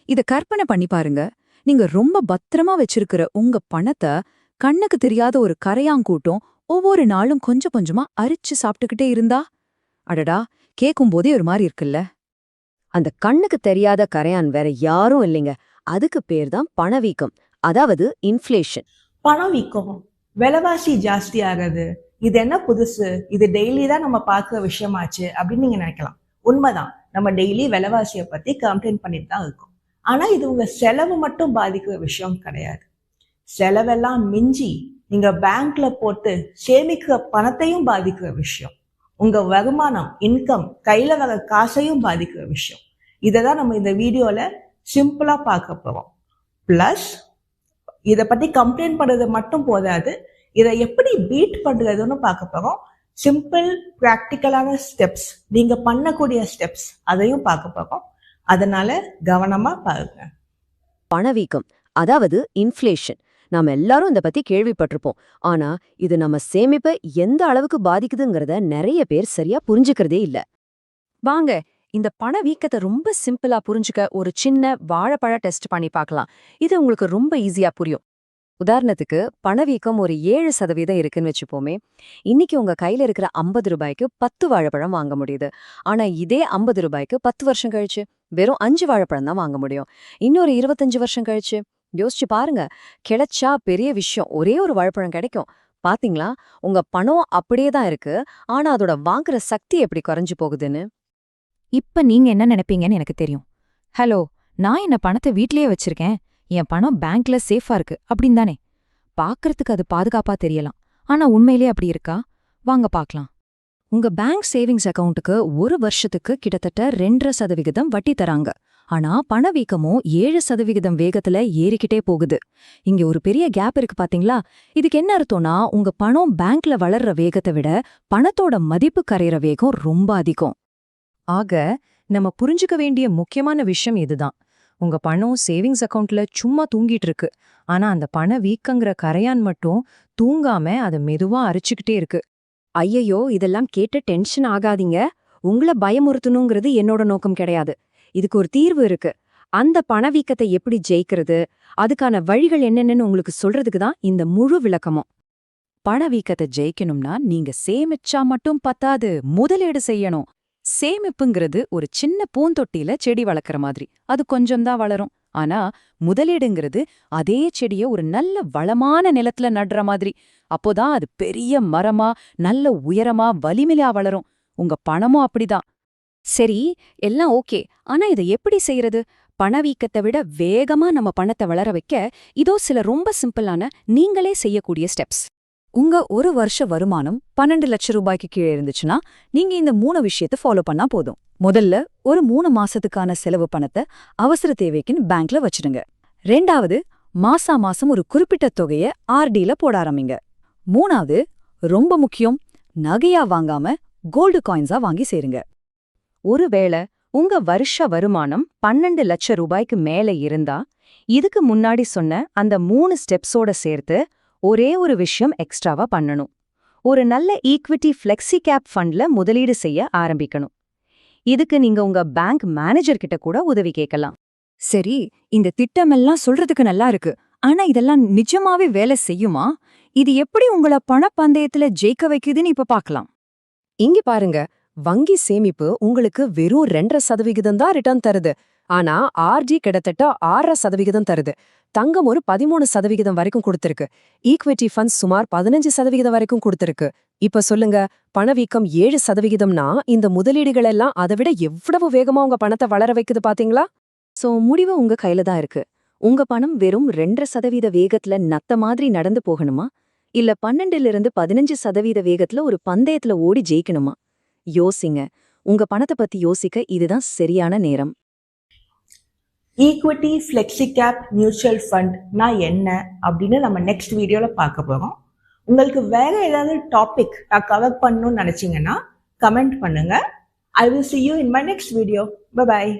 இத கற்பனை பண்ணி பாருங்க. நீங்க ரொம்ப பத்திரமா வச்சிருக்கிற உங்க பணத்தை கண்ணுக்கு தெரியாத ஒரு கரையாங்கூட்டம் ஒவ்வொரு நாளும் கொஞ்சம் கொஞ்சமா அரிச்சு சாப்பிட்டுக்கிட்டே இருந்தா, அடடா, கேக்கும் போதே ஒரு மாதிரி இருக்குல்ல. அந்த கண்ணுக்கு தெரியாத கரையான் வேற யாரும் இல்லைங்க. அதுக்கு பேர் தான் பணவீக்கம், அதாவது இன்ஃப்ளேஷன். பணவீக்கம், விலைவாசி ஜாஸ்தி ஆகுது, இது என்ன புதுசு, இது டெய்லி தான் நம்ம பார்க்குற விஷயமாச்சு அப்படின்னு நீங்க நினைக்கலாம். உண்மைதான், நம்ம டெய்லி விலைவாசியை பத்தி கம்ப்ளைண்ட் பண்ணிட்டு தான் இருக்கோம். ஆனா இது உங்க செலவு மட்டும் பாதிக்கிற விஷயம் கிடையாது. செலவெல்லாம் மிஞ்சி நீங்க பேங்க்ல போட்டு சேமிக்கிற பணத்தையும் பாதிக்கிற விஷயம். உங்க வருமானம், இன்கம், கையில வர காசையும் பாதிக்கிற விஷயம். இதை தான் நம்ம இந்த வீடியோல சிம்பிளா பார்க்க போறோம். பிளஸ் இதை பத்தி கம்ப்ளைண்ட் பண்றது மட்டும் போதாது, இதை எப்படி பீட் பண்றதுன்னு பார்க்க போறோம். சிம்பிள் பிராக்டிக்கலான ஸ்டெப்ஸ், நீங்க பண்ணக்கூடிய ஸ்டெப்ஸ், அதையும் பார்க்க போறோம். அதனால கவனமா பாருங்க. பணவீக்கம், அதாவது இன்ஃப்ளேஷன், நாம எல்லாரும் இதை பத்தி கேள்விப்பட்டிருப்போம். ஆனா இது நம்ம சேமிப்பை எந்த அளவுக்கு பாதிக்குதுங்கிறத நிறைய பேர் சரியா புரிஞ்சுக்கிறதே இல்ல. வாங்க, இந்த பணவீக்கத்தை ரொம்ப சிம்பிளா புரிஞ்சுக்க ஒரு சின்ன வாழைப்பழ டெஸ்ட் பண்ணி பார்க்கலாம். இது உங்களுக்கு ரொம்ப ஈஸியா புரியும். உதாரணத்துக்கு, பணவீக்கம் ஒரு 7% இருக்குன்னு வச்சுப்போமே. இன்னைக்கு உங்க கையில இருக்கிற 50 ரூபாய்க்கு 10 வாழைப்பழம் வாங்க முடியுது. ஆனா இதே 50 ரூபாய்க்கு 10 வருஷம் கழிச்சு வெறும் 5 வாழைப்பழம் தான் வாங்க முடியும். இன்னொரு 25 வருஷம் கழிச்சு யோசிச்சு பாருங்க, கிடைச்சா பெரிய விஷயம், ஒரே ஒரு வாழைப்பழம் கிடைக்கும். பாத்தீங்களா, உங்க பணம் அப்படியே தான் இருக்கு, ஆனா அதோட வாங்குற சக்தி எப்படி குறைஞ்சு போகுதுன்னு. இப்ப நீங்க என்ன நினைப்பீங்கன்னு எனக்கு தெரியும். ஹலோ, நான் என்ன பணத்தை வீட்லயே வச்சிருக்கேன், என் பணம் பேங்க்ல சேஃபா இருக்கு அப்படின்னு தானே? பாக்குறதுக்கு அது பாதுகாப்பா தெரியலாம், ஆனா உண்மையிலே அப்படி இருக்கா? வாங்க பார்க்கலாம். உங்க பேங்க் சேவிங்ஸ் அக்கவுண்ட்டுக்கு ஒரு வருஷத்துக்கு கிட்டத்தட்ட 2.5% வட்டி தராங்க. ஆனா பணவீக்கமோ 7% வேகத்துல ஏறிக்கிட்டே போகுது. இங்க ஒரு பெரிய கேப் இருக்கு பாத்தீங்களா? இதுக்கு என்ன அர்த்தம்னா, உங்க பணம் பேங்க்ல வளர்ற வேகத்தை விட பணத்தோட மதிப்பு கரையிற வேகம் ரொம்ப அதிகம். ஆக நம்ம புரிஞ்சுக்க வேண்டிய முக்கியமான விஷயம் இதுதான். உங்க பணம் சேவிங்ஸ் அக்கவுண்ட்ல சும்மா தூங்கிட்டு இருக்கு, ஆனா அந்த பண வீக்கங்கிற கரையான் மட்டும் தூங்காம அதை மெதுவா அரிச்சுக்கிட்டே இருக்கு. ஐயையோ, இதெல்லாம் கேட்டு டென்ஷன் ஆகாதீங்க. உங்கள பயமுறுத்தணுங்கிறது என்னோட நோக்கம் கிடையாது. இதுக்கு ஒரு தீர்வு இருக்கு. அந்த பணவீக்கத்தை எப்படி ஜெயிக்கிறது, அதுக்கான வழிகள் என்னென்னு உங்களுக்கு சொல்றதுக்கு தான் இந்த முழு விளக்கமும். பணவீக்கத்தை ஜெயிக்கணும்னா நீங்க சேமிச்சா மட்டும் பத்தாது, முதலீடு செய்யணும். சேமிப்புங்கிறது ஒரு சின்ன பூந்தொட்டியில செடி வளர்க்குற மாதிரி, அது கொஞ்சம்தான் வளரும். ஆனா முதலீடுங்கிறது அதே செடிய ஒரு நல்ல வளமான நிலத்துல நடுற மாதிரி. அப்போதான் அது பெரிய மரமா, நல்ல உயரமா, வலிமையா வளரும். உங்க பணமும் அப்படிதான். சரி, எல்லாம் ஓகே, ஆனா இதை எப்படி செய்யறது? பணவீக்கத்தை விட வேகமா நம்ம பணத்தை வளர வைக்க இதோ சில ரொம்ப சிம்பிளான நீங்களே செய்யக்கூடிய ஸ்டெப்ஸ். உங்க ஒரு வருஷ வருமானம் 12 லட்சம் ரூபாய்க்கு கீழே இருந்துச்சுன்னா நீங்க இந்த 3 விஷயத்தை ஃபாலோ பண்ணா போதும். முதல்ல, ஒரு 3 மாசத்துக்கான செலவு பணத்தை அவசர தேவைக்குன்னு பேங்க்ல வச்சிடுங்க. ரெண்டாவது, மாசா மாசம் ஒரு குறிப்பிட்ட தொகையை ஆர்டில போட ஆரம்பிங்க. மூணாவது, ரொம்ப முக்கியம், நகையா வாங்காம கோல்டு காயின்ஸா வாங்கி சேருங்க. ஒருவேளை உங்க வருஷ வருமானம் 12 லட்சம் ரூபாய்க்கு மேல இருந்தா, இதுக்கு முன்னாடி சொன்ன அந்த 3 ஸ்டெப்ஸோட சேர்த்து ஒரே ஒரு விஷயம் எக்ஸ்ட்ராவா பண்ணணும். ஒரு நல்ல ஈக்விட்டி ஃப்ளெக்ஸி கேப் ஃபண்ட்ல முதலீடு செய்ய ஆரம்பிக்கணும். இதுக்கு நீங்க உங்க பேங்க் மேனேஜர் கிட்ட கூட உதவி கேட்கலாம். சரி, இந்த திட்டமெல்லாம் சொல்றதுக்கு நல்லா இருக்கு, ஆனா இதெல்லாம் நிஜமாவே வேலை செய்யுமா? இது எப்படி உங்கள பணப்பந்தயத்துல ஜெயிக்க வைக்குதுன்னு இப்ப பார்க்கலாம். இங்க பாருங்க, வங்கி சேமிப்பு உங்களுக்கு வெறும் 2.5% தான் ரிட்டர்ன் தருது. ஆனா ஆர்டி கிட்டத்தட்ட 6% தருது. தங்கம் ஒரு 13% வரைக்கும் கொடுத்திருக்கு. ஈக்விட்டி ஃபண்ட்ஸ் சுமார் 15% வரைக்கும் கொடுத்திருக்கு. இப்ப சொல்லுங்க, பணவீக்கம் 7%னா இந்த முதலீடுகள் எல்லாம் அதை விட எவ்வளவு வேகமா உங்க பணத்தை வளர வைக்குது பாத்தீங்களா? சோ முடிவு உங்க கையில தான் இருக்கு. உங்க பணம் வெறும் 2% வேகத்துல நத்த மாதிரி நடந்து போகணுமா, இல்ல 12-15% வேகத்துல ஒரு பந்தயத்துல ஓடி ஜெயிக்கணுமா? யோசிங்க. உங்க பணத்தை பத்தி யோசிக்க இதுதான் சரியான நேரம். ஈக்விட்டி ஃப்ளெக்ஸி கேப் மியூச்சுவல் ஃபண்ட்னா என்ன அப்படின்னு நம்ம நெக்ஸ்ட் வீடியோல பார்க்க போறோம். உங்களுக்கு வேற ஏதாவது டாபிக் நான் கவர் பண்ணணும்னு நினைச்சீங்கன்னா கமெண்ட் பண்ணுங்க. I will see you in my next video. Bye bye.